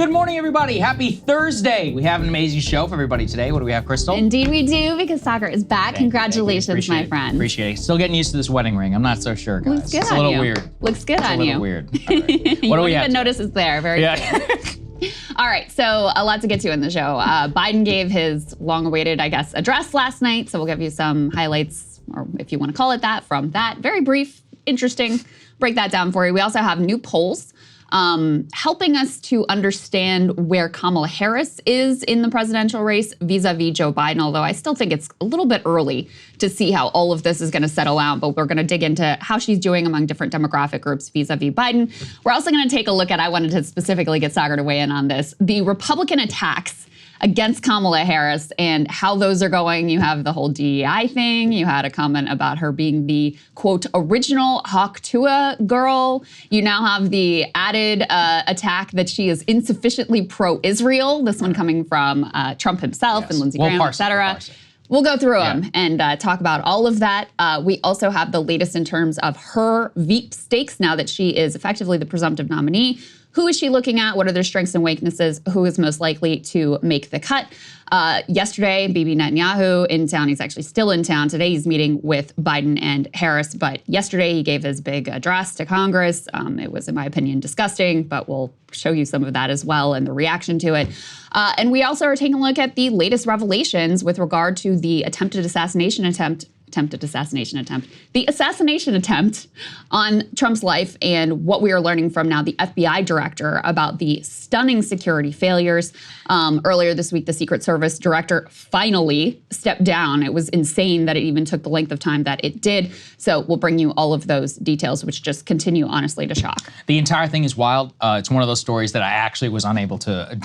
Good morning, everybody. Happy Thursday. We have an amazing show for everybody today. What do we have, Krystal? Indeed we do, because Saagar is back. Congratulations, my friend. Appreciate it. Still getting used to this wedding ring. I'm not so sure, guys. Looks good it's on a little you. weird. Looks good on you. It's a little weird. All right. You What do we won't have? even notice it's there. Very good. All right, so a lot to get to in the show. Biden gave his long-awaited, I guess, address last night. So we'll give you some highlights, or if you want to call it that, from that. Very brief, interesting. Break that down for you. We also have new polls helping us to understand where Kamala Harris is in the presidential race vis-a-vis Joe Biden, although I still think it's a little bit early to see how all of this is going to settle out, but we're going to dig into how she's doing among different demographic groups vis-a-vis Biden. We're also going to take a look at, I wanted to specifically get Saagar to weigh in on this, the Republican attacks against Kamala Harris and how those are going. You have the whole DEI thing. You had a comment about her being the, quote, original Hawk Tuah girl. You now have the added attack that she is insufficiently pro-Israel. This one coming from Trump himself and Lindsey Graham, et cetera. We'll go through them and talk about all of that. We also have the latest in terms of her Veep stakes now that she is effectively the presumptive nominee. Who is she looking at? What are their strengths and weaknesses? Who is most likely to make the cut? Yesterday, Bibi Netanyahu in town. He's actually still in town. Today, he's meeting with Biden and Harris. But yesterday, he gave his big address to Congress. It was, in my opinion, disgusting, but we'll show you some of that as well and the reaction to it. And we also are taking a look at the latest revelations with regard to the attempted assassination attempt on Trump's life and what we are learning from now the FBI director about the stunning security failures. Earlier this week, the Secret Service director finally stepped down. It was insane that it even took the length of time that it did. So we'll bring you all of those details, which just continue, honestly, to shock. The entire thing is wild. It's one of those stories that I actually was unable to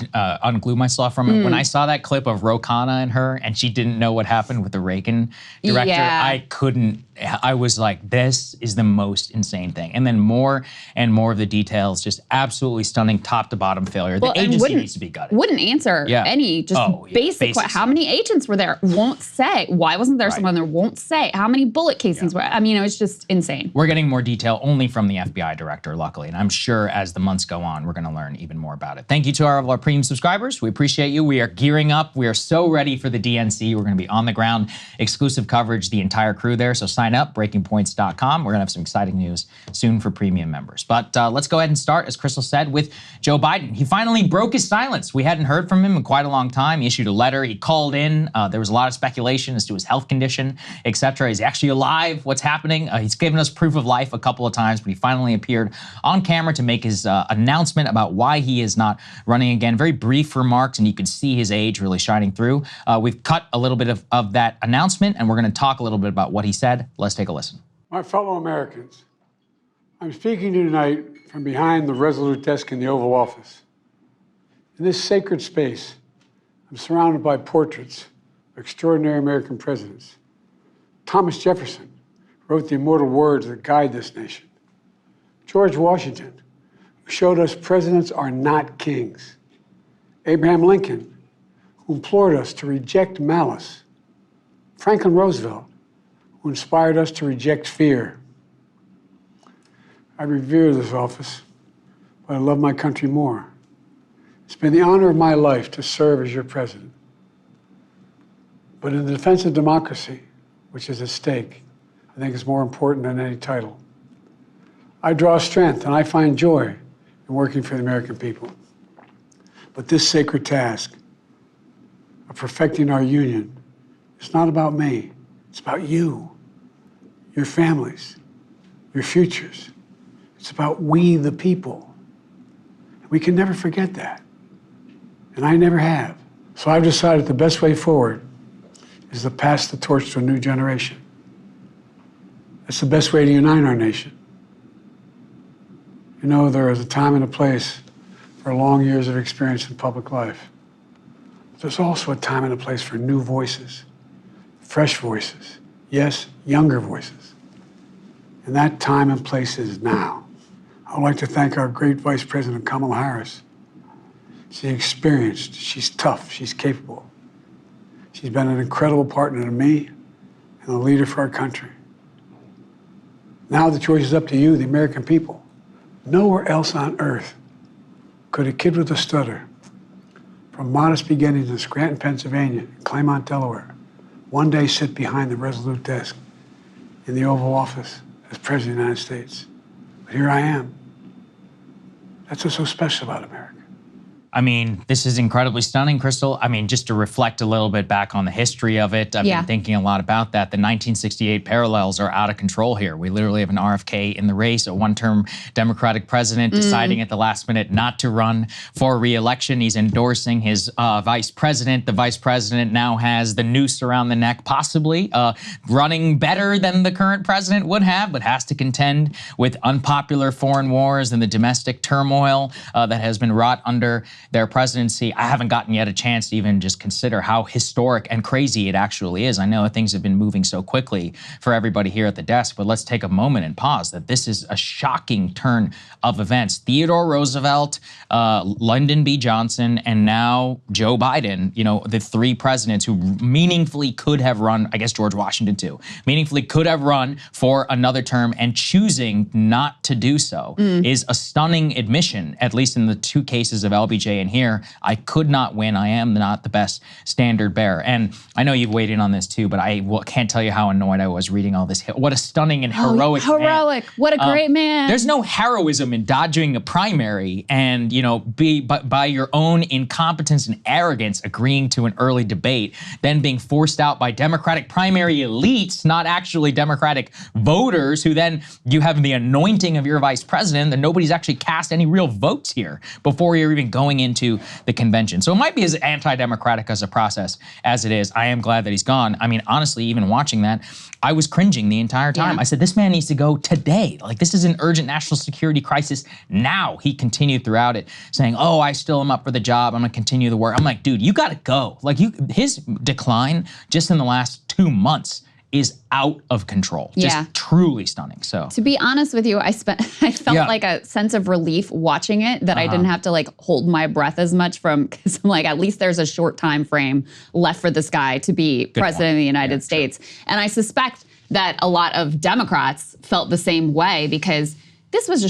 unglue myself from it. When I saw that clip of Ro Khanna and her, and she didn't know what happened with the Reagan director, I couldn't. I was like, this is the most insane thing. And then more and more of the details, just absolutely stunning top to bottom failure. The agency needs to be gutted. Wouldn't answer any just basic question. How many agents were there? Won't say. Why wasn't there someone there? Won't say. How many bullet casings were? I mean, it was just insane. We're getting more detail only from the FBI director, luckily. And I'm sure as the months go on, we're going to learn even more about it. Thank you to our premium subscribers. We appreciate you. We are gearing up. We are so ready for the DNC. We're going to be on the ground, exclusive coverage, the entire crew there. So sign up, breakingpoints.com. We're going to have some exciting news soon for premium members. But let's go ahead and start, as Krystal said, with Joe Biden. He finally broke his silence. We hadn't heard from him in quite a long time. He issued a letter. He called in. There was a lot of speculation as to his health condition, et cetera. Is he actually alive? What's happening? He's given us proof of life a couple of times, but he finally appeared on camera to make his announcement about why he is not running again. Very brief remarks, and you could see his age really shining through. We've cut a little bit of that announcement, and we're going to talk a little bit about what he said. Let's take a listen. My fellow Americans, I'm speaking to you tonight from behind the resolute desk in the Oval Office. In this sacred space, I'm surrounded by portraits of extraordinary American presidents. Thomas Jefferson wrote the immortal words that guide this nation. George Washington, who showed us presidents are not kings. Abraham Lincoln, who implored us to reject malice. Franklin Roosevelt, who inspired us to reject fear. I revere this office, but I love my country more. It's been the honor of my life to serve as your president. But in the defense of democracy, which is at stake, I think it's more important than any title. I draw strength and I find joy in working for the American people. But this sacred task of perfecting our union is not about me. It's about you, your families, your futures. It's about we, the people. We can never forget that. And I never have. So I've decided the best way forward is to pass the torch to a new generation. That's the best way to unite our nation. You know, there is a time and a place for long years of experience in public life. There's also a time and a place for new voices, fresh voices, yes, younger voices. And that time and place is now. I would like to thank our great Vice President Kamala Harris. She's experienced, she's tough, she's capable. She's been an incredible partner to me and a leader for our country. Now the choice is up to you, the American people. Nowhere else on earth could a kid with a stutter from modest beginnings in Scranton, Pennsylvania, and Claremont, Delaware, one day sit behind the resolute desk in the Oval Office as President of the United States. But here I am. That's what's so special about America. I mean, this is incredibly stunning, Krystal. I mean, just to reflect a little bit back on the history of it, I've been thinking a lot about that. The 1968 parallels are out of control here. We literally have an RFK in the race, a one-term Democratic president deciding at the last minute not to run for re-election. He's endorsing his vice president. The vice president now has the noose around the neck, possibly running better than the current president would have, but has to contend with unpopular foreign wars and the domestic turmoil that has been wrought under their presidency. I haven't gotten yet a chance to even just consider how historic and crazy it actually is. I know things have been moving so quickly for everybody here at the desk, but let's take a moment and pause that this is a shocking turn of events. Theodore Roosevelt, Lyndon B. Johnson, and now Joe Biden, you know, the three presidents who meaningfully could have run, I guess George Washington too, meaningfully could have run for another term, and choosing not to do so is a stunning admission, at least in the two cases of LBJ and here. I could not win. I am not the best standard bearer. And I know you've weighed in on this too, but I can't tell you how annoyed I was reading all this. What a stunning and heroic man. What a great man. There's no heroism in dodging a primary and, you know, by your own incompetence and arrogance agreeing to an early debate, then being forced out by Democratic primary elites, not actually Democratic voters, who then you have the anointing of your vice president, and nobody's actually cast any real votes here before you're even going into the convention. So it might be as anti-democratic as a process as it is. I am glad that he's gone. I mean, honestly, even watching that, I was cringing the entire time. I said, this man needs to go today. Like, this is an urgent national security crisis now. He continued throughout it saying, oh, I still am up for the job. I'm gonna continue the work. I'm like, dude, you gotta go. Like, his decline just in the last 2 months is out of control. Just truly stunning. So to be honest with you, I felt like a sense of relief watching it, that I didn't have to like hold my breath as much from, because I'm like, at least there's a short time frame left for this guy to be president of the United States. And I suspect that a lot of Democrats felt the same way, because this was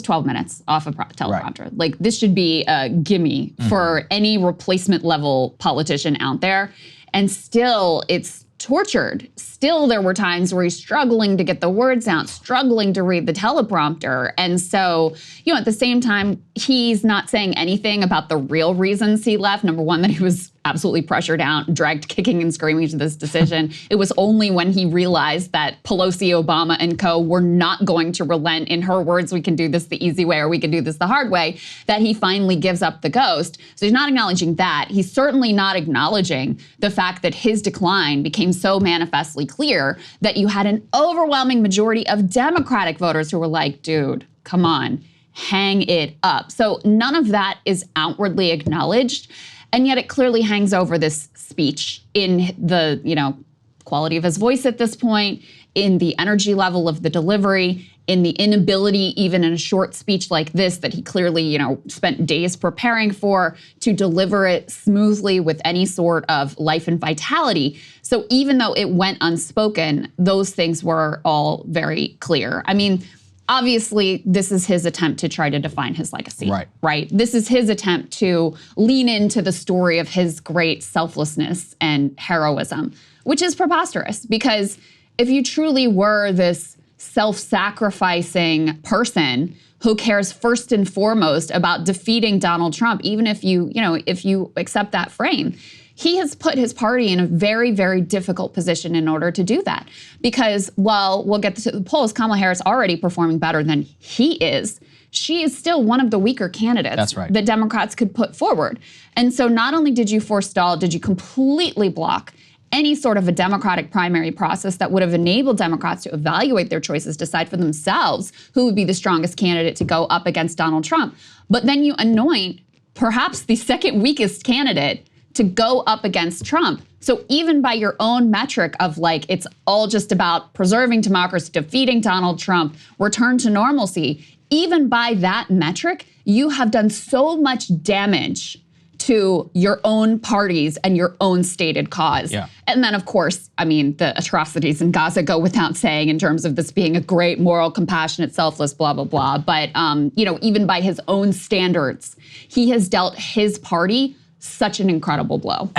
12 minutes off a teleprompter. Like, this should be a gimme for any replacement level politician out there. And still, it's tortured. Still, there were times where he's struggling to get the words out, struggling to read the teleprompter. And so, you know, at the same time, he's not saying anything about the real reasons he left. Number one, that he was absolutely pressured out, dragged kicking and screaming to this decision. It was only when he realized that Pelosi, Obama, and co. were not going to relent. In her words, we can do this the easy way or we can do this the hard way, that he finally gives up the ghost. So he's not acknowledging that. He's certainly not acknowledging the fact that his decline became so manifestly clear that you had an overwhelming majority of Democratic voters who were like, dude, come on, hang it up. So none of that is outwardly acknowledged. And yet it clearly hangs over this speech in the, you know, quality of his voice at this point, in the energy level of the delivery, in the inability, even in a short speech like this, that he clearly, you know, spent days preparing for, to deliver it smoothly with any sort of life and vitality. So even though it went unspoken, those things were all very clear. I mean, obviously, this is his attempt to try to define his legacy, right? This is his attempt to lean into the story of his great selflessness and heroism, which is preposterous, because if you truly were this self-sacrificing person who cares first and foremost about defeating Donald Trump, even if if you accept that frame, he has put his party in a very, very difficult position in order to do that. Because while we'll get to the polls, Kamala Harris already performing better than he is, she is still one of the weaker candidates that Democrats could put forward. And so not only did you forestall, did you completely block any sort of a Democratic primary process that would have enabled Democrats to evaluate their choices, decide for themselves who would be the strongest candidate to go up against Donald Trump. But then you anoint perhaps the second weakest candidate to go up against Trump. So even by your own metric of like, it's all just about preserving democracy, defeating Donald Trump, return to normalcy, even by that metric, you have done so much damage to your own parties and your own stated cause. And then, of course, I mean, the atrocities in Gaza go without saying in terms of this being a great, moral, compassionate, selfless, blah, blah, blah. But, you know, even by his own standards, he has dealt his party such an incredible blow.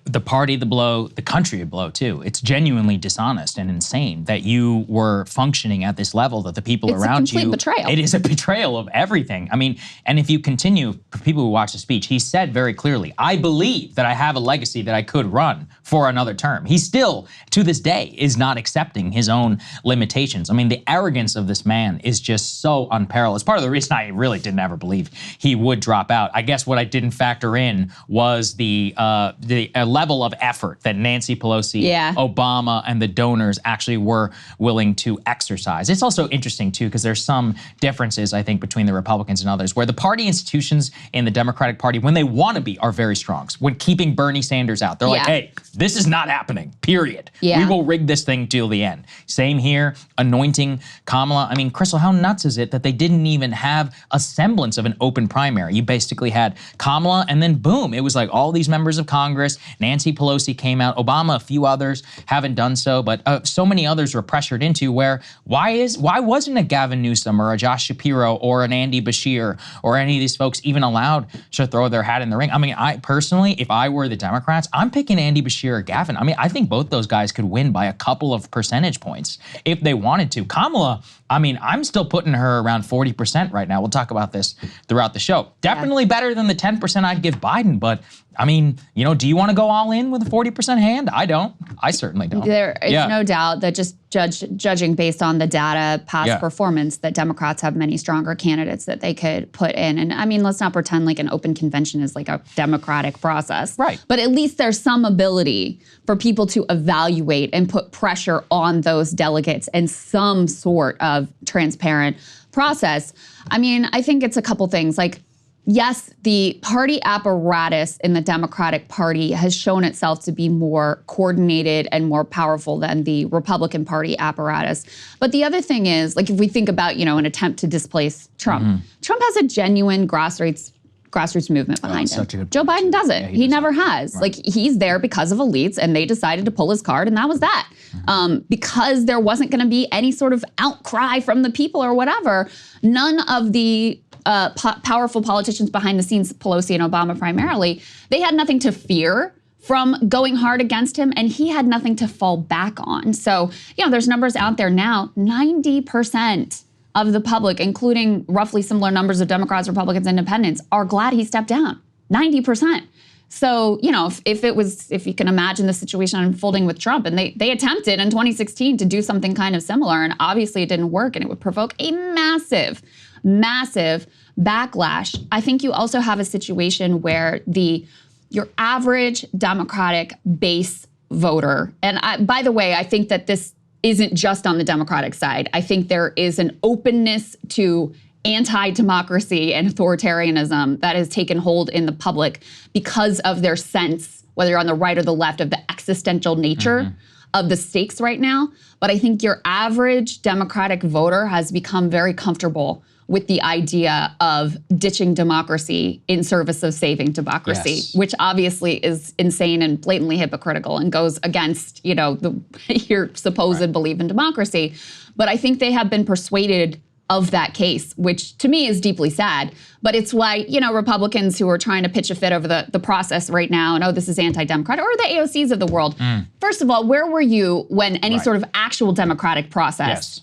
The party, the blow, the country, a blow too. It's genuinely dishonest and insane that you were functioning at this level, that the people around you. It's a complete betrayal. It is a betrayal of everything. I mean, and if you continue, for people who watch the speech, he said very clearly, I believe that I have a legacy that I could run for another term. He still, to this day, is not accepting his own limitations. I mean, the arrogance of this man is just so unparalleled. It's part of the reason I really didn't ever believe he would drop out. I guess what I didn't factor in was the level of effort that Nancy Pelosi, Obama, and the donors actually were willing to exercise. It's also interesting, too, because there's some differences, I think, between the Republicans and others, where the party institutions in the Democratic Party, when they want to be, are very strong. When keeping Bernie Sanders out, they're like, hey, this is not happening, period. We will rig this thing till the end. Same here, anointing Kamala. I mean, Krystal, how nuts is it that they didn't even have a semblance of an open primary? You basically had Kamala, and then boom, it was like all these members of Congress. Nancy Pelosi came out, Obama, a few others haven't done so, but so many others were pressured into where, why wasn't a Gavin Newsom or a Josh Shapiro or an Andy Beshear or any of these folks even allowed to throw their hat in the ring? I mean, I personally, if I were the Democrats, I'm picking Andy Beshear or Gavin. I mean, I think both those guys could win by a couple of percentage points if they wanted to. Kamala, I mean, I'm still putting her around 40% right now. We'll talk about this throughout the show. Definitely better than the 10% I'd give Biden, but I mean, you know, do you want to go all in with a 40% hand? I don't. I certainly don't. There is no doubt that just judging based on the data, past performance, that Democrats have many stronger candidates that they could put in. And I mean, let's not pretend like an open convention is like a democratic process. Right. But at least there's some ability for people to evaluate and put pressure on those delegates and some sort of transparent process. I mean, I think it's a couple things. Like, yes, the party apparatus in the Democratic Party has shown itself to be more coordinated and more powerful than the Republican Party apparatus. But the other thing is, like, if we think about, you know, an attempt to displace Trump, Trump has a genuine grassroots movement behind him. Joe Biden doesn't. He never has. Right. Like, he's there because of elites, and they decided to pull his card, and that was that. Because there wasn't going to be any sort of outcry from the people or whatever, none of the powerful politicians behind the scenes, Pelosi and Obama primarily, they had nothing to fear from going hard against him, and he had nothing to fall back on. So, you know, there's numbers out there now, 90% of the public, including roughly similar numbers of Democrats, Republicans, Independents, are glad he stepped down, 90%. So, you know, if you can imagine the situation unfolding with Trump, and they attempted in 2016 to do something kind of similar, and obviously it didn't work, and it would provoke a massive backlash. I think you also have a situation where your average Democratic base voter, and by the way, I think that this isn't just on the Democratic side. I think there is an openness to anti-democracy and authoritarianism that has taken hold in the public because of their sense, whether you're on the right or the left, of the existential nature of the stakes right now. But I think your average Democratic voter has become very comfortable with the idea of ditching democracy in service of saving democracy, which obviously is insane and blatantly hypocritical and goes against, you know, your supposed belief in democracy. But I think they have been persuaded of that case, which to me is deeply sad. But it's why, you know, Republicans who are trying to pitch a fit over the process right now and, oh, this is anti-democratic, or the AOCs of the world. First of all, where were you when any sort of actual democratic process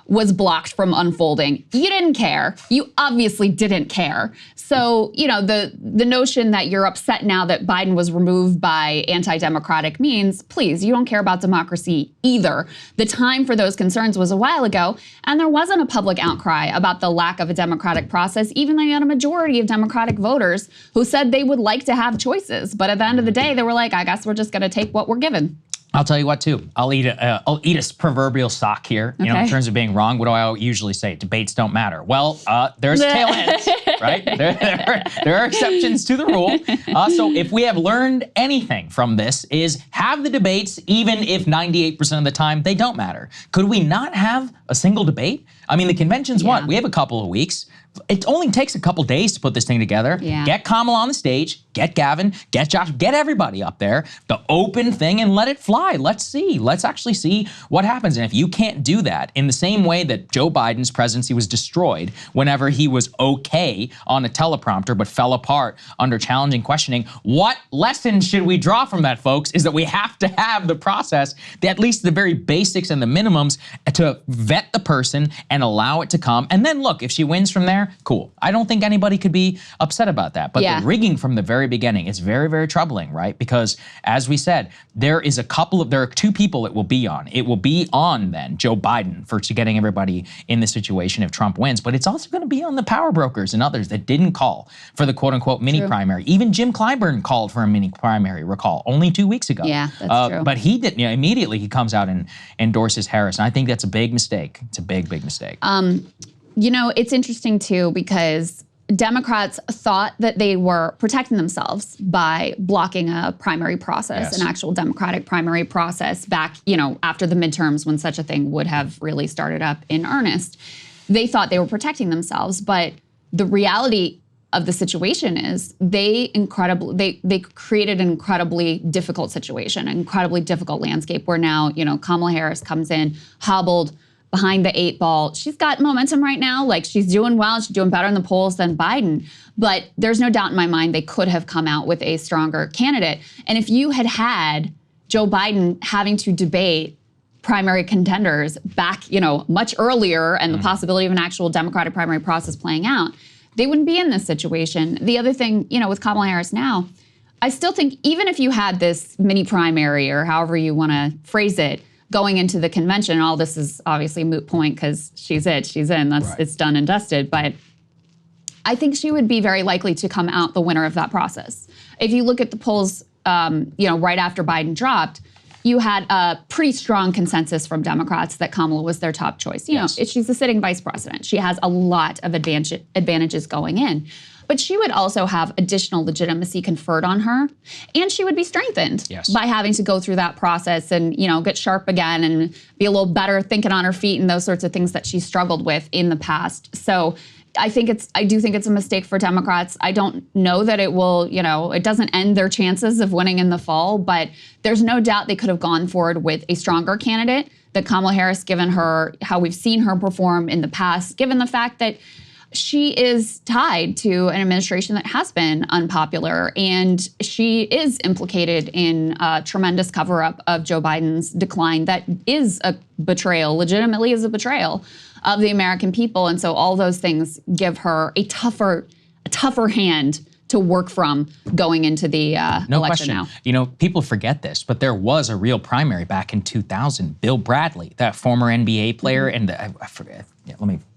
was blocked from unfolding? You didn't care. You obviously didn't care. So, you know, the notion that you're upset now that Biden was removed by anti-democratic means, please, you don't care about democracy either. The time for those concerns was a while ago, and there wasn't a public outcry about the lack of a democratic process, even though you had a majority of Democratic voters who said they would like to have choices. But at the end of the day, they were like, I guess we're just gonna take what we're given. I'll tell you what, too. I'll eat a proverbial sock here. You know, in terms of being wrong, what do I usually say? Debates don't matter. Well, there's tail ends, right? There are exceptions to the rule. So if we have learned anything from this, is have the debates, even if 98% of the time they don't matter. Could we not have a single debate? I mean, the convention's what? We have a couple of weeks. it only takes a couple days to put this thing together. Yeah. Get Kamala on the stage, get Gavin, get Josh, get everybody up there, the open thing, and let it fly. Let's see. Let's actually see what happens. And if you can't do that in the same way that Joe Biden's presidency was destroyed whenever he was okay on a teleprompter but fell apart under challenging questioning, what lesson should we draw from that, folks, is that we have to have the process, at least the very basics and the minimums, to vet the person and allow it to come. And then look, if she wins from there, cool. I don't think anybody could be upset about that. But the rigging from the very beginning is very, very troubling, right? Because as we said, there are two people it will be on. It will be on then Joe Biden for getting everybody in the situation if Trump wins, but it's also going to be on the power brokers and others that didn't call for the quote unquote mini primary. Even Jim Clyburn called for a mini primary, recall, only 2 weeks ago. Yeah, that's true. But he didn't, immediately he comes out and endorses Harris. And I think that's a big mistake. It's a big, big mistake. It's interesting too, because Democrats thought that they were protecting themselves by blocking a primary process, an actual Democratic primary process back, after the midterms when such a thing would have really started up in earnest. They thought they were protecting themselves, but the reality of the situation is they created an incredibly difficult situation, an incredibly difficult landscape where now, Kamala Harris comes in hobbled behind the 8 ball. She's got momentum right now. Like, she's doing well. She's doing better in the polls than Biden. But there's no doubt in my mind they could have come out with a stronger candidate. And if you had Joe Biden having to debate primary contenders back, much earlier, and the possibility of an actual Democratic primary process playing out, they wouldn't be in this situation. The other thing, with Kamala Harris now, I still think even if you had this mini primary or however you want to phrase it, going into the convention, all this is obviously a moot point because she's in. It's done and dusted. But I think she would be very likely to come out the winner of that process. If you look at the polls, right after Biden dropped, you had a pretty strong consensus from Democrats that Kamala was their top choice. She's the sitting vice president. She has a lot of advantages going in. But she would also have additional legitimacy conferred on her, and she would be strengthened by having to go through that process and, get sharp again and be a little better thinking on her feet and those sorts of things that she struggled with in the past. So I do think it's a mistake for Democrats. I don't know that it will, it doesn't end their chances of winning in the fall, but there's no doubt they could have gone forward with a stronger candidate, that Kamala Harris, given her how we've seen her perform in the past, given the fact that she is tied to an administration that has been unpopular, and she is implicated in a tremendous cover-up of Joe Biden's decline that is a betrayal, legitimately is a betrayal of the American people. And so all those things give her a tougher hand to work from going into the election now. People forget this, but there was a real primary back in 2000. Bill Bradley, that former NBA player, and I forget,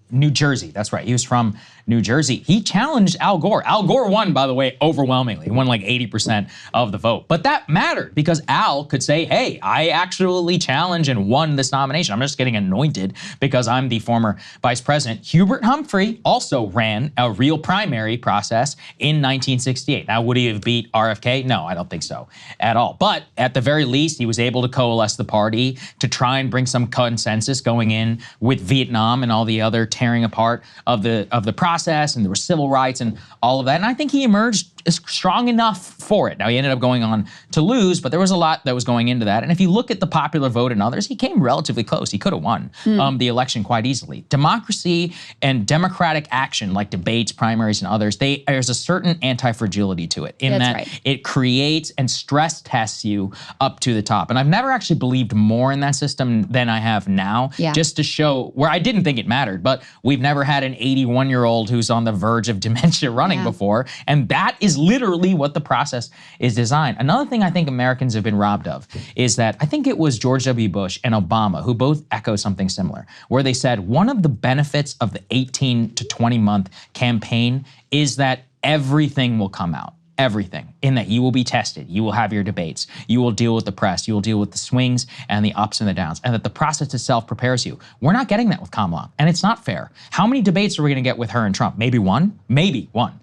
New Jersey, that's right. He was from New Jersey. He challenged Al Gore. Al Gore won, by the way, overwhelmingly. He won like 80% of the vote. But that mattered because Al could say, hey, I actually challenged and won this nomination. I'm just getting anointed because I'm the former vice president. Hubert Humphrey also ran a real primary process in 1968. Now, would he have beat RFK? No, I don't think so at all. But at the very least, he was able to coalesce the party to try and bring some consensus going in with Vietnam and all the other tearing apart of the process, and there were civil rights and all of that. And I think he emerged strong enough for it. Now, he ended up going on to lose, but there was a lot that was going into that. And if you look at the popular vote and others, he came relatively close. He could have won the election quite easily. Democracy and democratic action, like debates, primaries, and others, there's a certain anti-fragility to it in it creates and stress tests you up to the top. And I've never actually believed more in that system than I have now, just to show where I didn't think it mattered. But we've never had an 81-year-old who's on the verge of dementia running before. And that is literally what the process is designed. Another thing I think Americans have been robbed of is that I think it was George W. Bush and Obama who both echo something similar, where they said one of the benefits of the 18 to 20 month campaign is that everything will come out. everything, in that you will be tested, you will have your debates, you will deal with the press, you will deal with the swings and the ups and the downs, and that the process itself prepares you. We're not getting that with Kamala, and it's not fair. How many debates are we gonna get with her and Trump? Maybe one? Maybe one.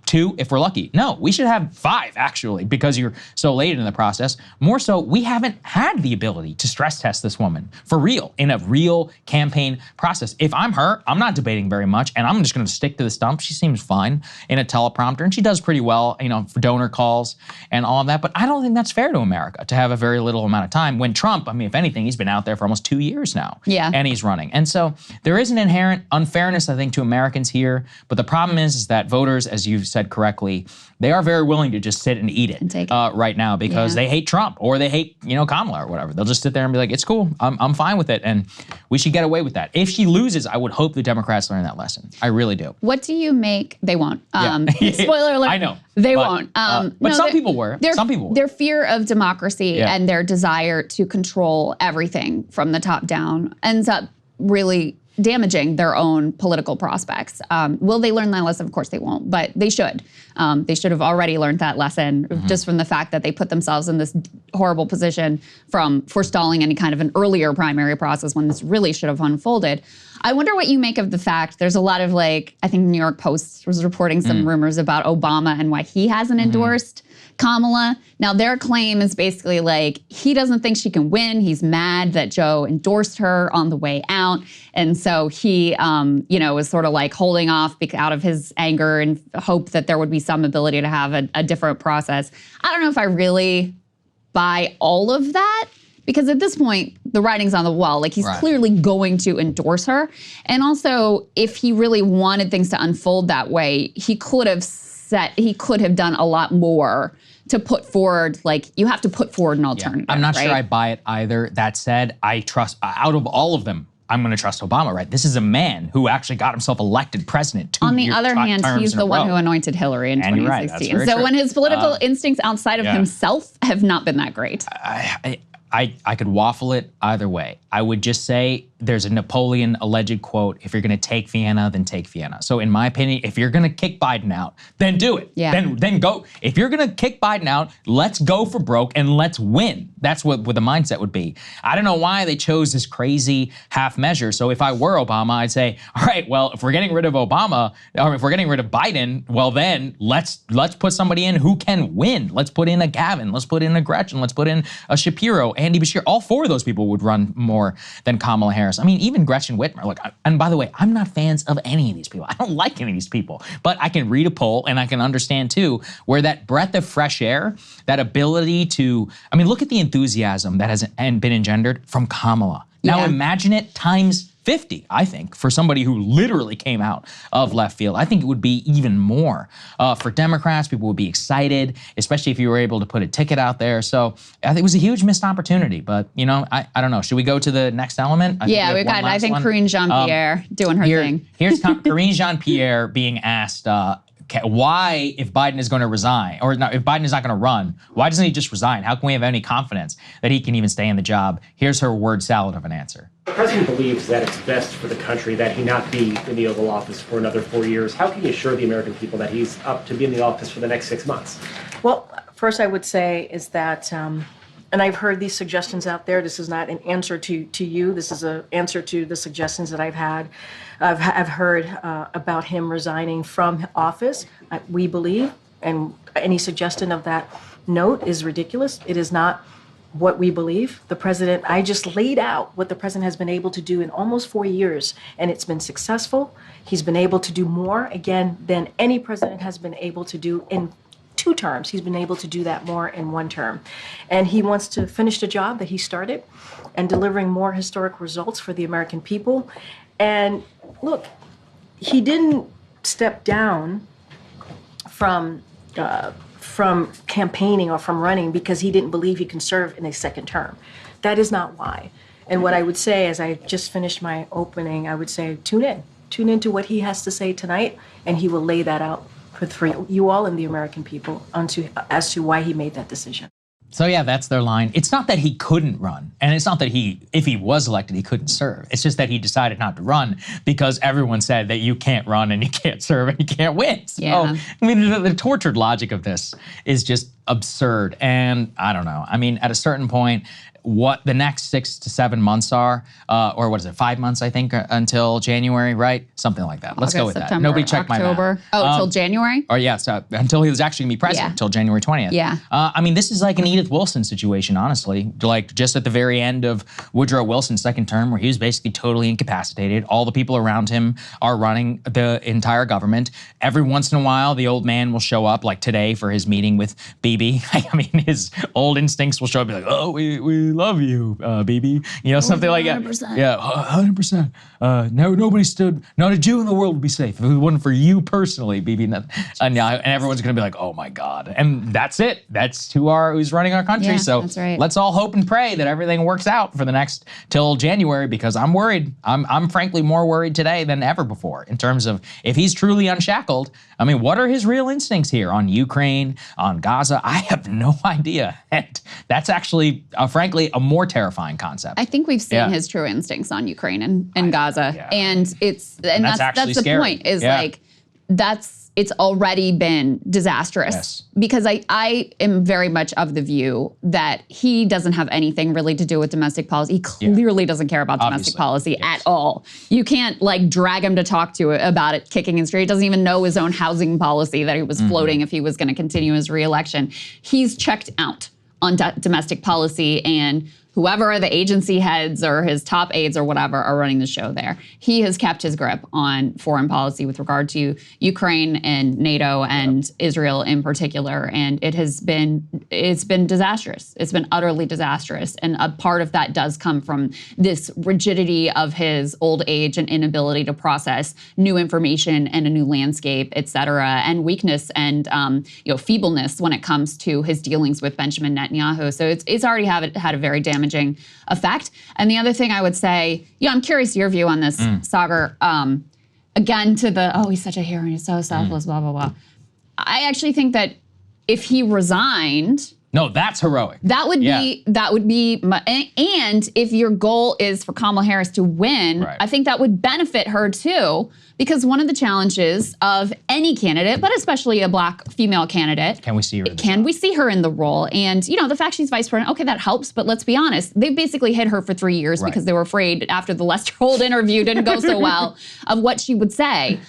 2, if we're lucky. No, we should have 5, actually, because you're so late in the process. More so, we haven't had the ability to stress test this woman for real, in a real campaign process. If I'm her, I'm not debating very much, and I'm just gonna stick to the stump. She seems fine in a teleprompter, and she does pretty well, for donor calls and all of that. But I don't think that's fair to America to have a very little amount of time when Trump, if anything, he's been out there for almost 2 years now. Yeah. And he's running. And so there is an inherent unfairness, I think, to Americans here. But the problem is that voters, as you've said correctly, they are very willing to just sit and eat it, and take it. Right now because they hate Trump or they hate, Kamala or whatever. They'll just sit there and be like, it's cool. I'm fine with it. And we should get away with that. If she loses, I would hope the Democrats learn that lesson. I really do. What do you make? They won't. Spoiler alert. I know. They won't. But some people were. Some people were. Their fear of democracy and their desire to control everything from the top down ends up really damaging their own political prospects. Will they learn that lesson? Of course they won't, but they should. They should have already learned that lesson just from the fact that they put themselves in this horrible position from forestalling any kind of an earlier primary process when this really should have unfolded. I wonder what you make of the fact there's a lot of I think New York Post was reporting some rumors about Obama and why he hasn't endorsed Kamala. Now their claim is basically he doesn't think she can win. He's mad that Joe endorsed her on the way out. And so he, is sort of holding off out of his anger and hope that there would be some ability to have a different process. I don't know if I really buy all of that. Because at this point, the writing's on the wall. He's clearly going to endorse her. And also, if he really wanted things to unfold that way, he could have done a lot more to put forward, you have to put forward an alternative. I'm not sure I buy it either. That said, I trust, out of all of them, I'm going to trust Obama, right? This is a man who actually got himself elected president 2 years. On the other hand, he's the one who anointed Hillary in 2016. So when his political instincts outside of himself have not been that great. I could waffle it either way. I would just say there's a Napoleon alleged quote, if you're gonna take Vienna, then take Vienna. So in my opinion, if you're gonna kick Biden out, then do it. Yeah. Then go. If you're gonna kick Biden out, let's go for broke and let's win. That's what the mindset would be. I don't know why they chose this crazy half measure. So if I were Obama, I'd say, all right, well, if we're getting rid of Obama, or if we're getting rid of Biden, well then let's put somebody in who can win. Let's put in a Gavin, let's put in a Gretchen, let's put in a Shapiro, Andy Bashir. All 4 of those people would run more than Kamala Harris. Even Gretchen Whitmer. And by the way, I'm not fans of any of these people. I don't like any of these people. But I can read a poll and I can understand too where that breath of fresh air, that ability to, look at the enthusiasm that has been engendered from Kamala. Now imagine it times 50, I think, for somebody who literally came out of left field. I think it would be even more. For Democrats, people would be excited, especially if you were able to put a ticket out there. So I think it was a huge missed opportunity. But, I don't know. Should we go to the next element? I think Karine Jean-Pierre doing her thing. Here's Karine Jean-Pierre being asked, why, if Biden is going to resign, or if Biden is not going to run, why doesn't he just resign? How can we have any confidence that he can even stay in the job? Here's her word salad of an answer. The president believes that it's best for the country that he not be in the Oval Office for another 4 years. How can you assure the American people that he's up to be in the office for the next 6 months? Well, first I would say is that, and I've heard these suggestions out there. This is not an answer to you. This is an answer to the suggestions that I've had. I've heard about him resigning from office. We believe, and any suggestion of that note is ridiculous. It is not what we believe. The president, I just laid out what the president has been able to do in almost 4 years, and it's been successful. He's been able to do more, again, than any president has been able to do in 2 terms. He's been able to do that more in 1 term. And he wants to finish the job that he started and delivering more historic results for the American people. And look, he didn't step down from campaigning or from running because he didn't believe he can serve in a 2nd term. That is not why. And what I would say, as I just finished my opening, I would say tune in. Tune into what he has to say tonight, and he will lay that out for you all and the American people as to why he made that decision. So yeah, that's their line. It's not that he couldn't run, and it's not that if he was elected, he couldn't serve. It's just that he decided not to run because everyone said that you can't run and you can't serve and you can't win. So, Yeah. I mean, the tortured logic of this is just absurd. And I don't know. I mean, at a certain point, what the next 6 to 7 months are, or what is it, 5 months, I think, until January, right? Something like that. Let's go with September, that. Nobody checked October. my math. Oh, till January? Or yeah, so until he was actually gonna be president, Yeah. until January 20th. Yeah. I mean, this is like an Edith Wilson situation, honestly. Like just at the very end of Woodrow Wilson's second term, where he was basically totally incapacitated. All the people around him are running the entire government. Every once in a while, the old man will show up, like today for his meeting with Bibi. I mean, his old instincts will show up and be like, oh, we love you, Bibi. You know, something like that. 100%. Yeah, 100%. No, nobody stood, not a Jew in the world would be safe if it wasn't for you personally, Bibi. And everyone's gonna be like, oh my God. And that's it. That's who's running our country. Yeah, So that's right. let's all hope and pray that everything works out for the next till January, because I'm worried. I'm frankly more worried today than ever before in terms of if he's truly unshackled. I mean, what are his real instincts here on Ukraine, on Gaza? I have no idea. And that's actually, frankly, a more terrifying concept. I think we've seen Yeah. his true instincts on Ukraine and Gaza. yeah. And that's actually the scary. point is Yeah. like, it's already been disastrous. Yes. Because I am very much of the view that he doesn't have anything really to do with domestic policy. He clearly doesn't care about domestic Obviously. policy Yes. at all. You can't like drag him to talk to about it kicking and straight. He doesn't even know his own housing policy that he was floating if he was going to continue his reelection. He's checked out on domestic policy, and whoever the agency heads or his top aides or whatever are running the show there. He has kept his grip on foreign policy with regard to Ukraine and NATO and Israel in particular. And it's been disastrous. It's been utterly disastrous. And a part of that does come from this rigidity of his old age and inability to process new information and a new landscape, et cetera, and weakness and feebleness when it comes to his dealings with Benjamin Netanyahu. So it's already had a very damaging effect. And the other thing I would say, I'm curious your view on this, Saagar. Again, he's such a hero, he's so selfless, blah, blah, blah. I actually think that if he resigned, No, that's heroic. that would be, and if your goal is for Kamala Harris to win, Right. I think that would benefit her too, because one of the challenges of any candidate, but especially a Black female candidate, Can we see her in the can we see her in the role? And the fact she's vice president, okay, that helps, but let's be honest, they basically hid her for 3 years Right. because they were afraid after the Lester Holt interview didn't go so well of what she would say,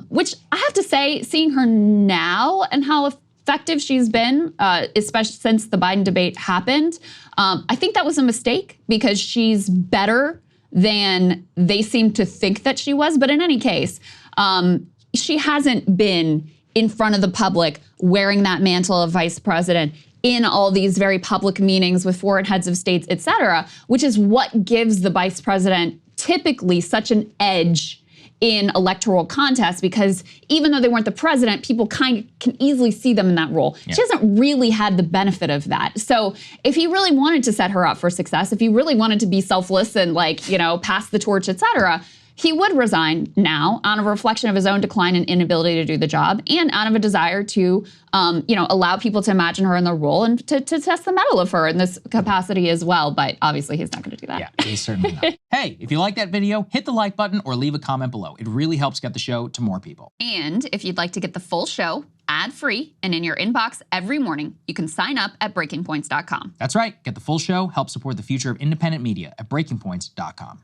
which I have to say, seeing her now and how effective she's been, especially since the Biden debate happened, I think that was a mistake because she's better than they seem to think that she was. But in any case, she hasn't been in front of the public wearing that mantle of vice president in all these very public meetings with foreign heads of states, et cetera, which is what gives the vice president typically such an edge in electoral contests, because even though they weren't the president, people kind of can easily see them in that role. Yeah. She hasn't really had the benefit of that. So if he really wanted to set her up for success, if he really wanted to be selfless and pass the torch, et cetera, he would resign now out of a reflection of his own decline and inability to do the job, and out of a desire to, allow people to imagine her in the role and to test the mettle of her in this capacity as well. But obviously, he's not going to do that. Yeah, he's certainly not. Hey, if you like that video, hit the like button or leave a comment below. It really helps get the show to more people. And if you'd like to get the full show ad-free and in your inbox every morning, you can sign up at breakingpoints.com. That's right. Get the full show, help support the future of independent media at breakingpoints.com.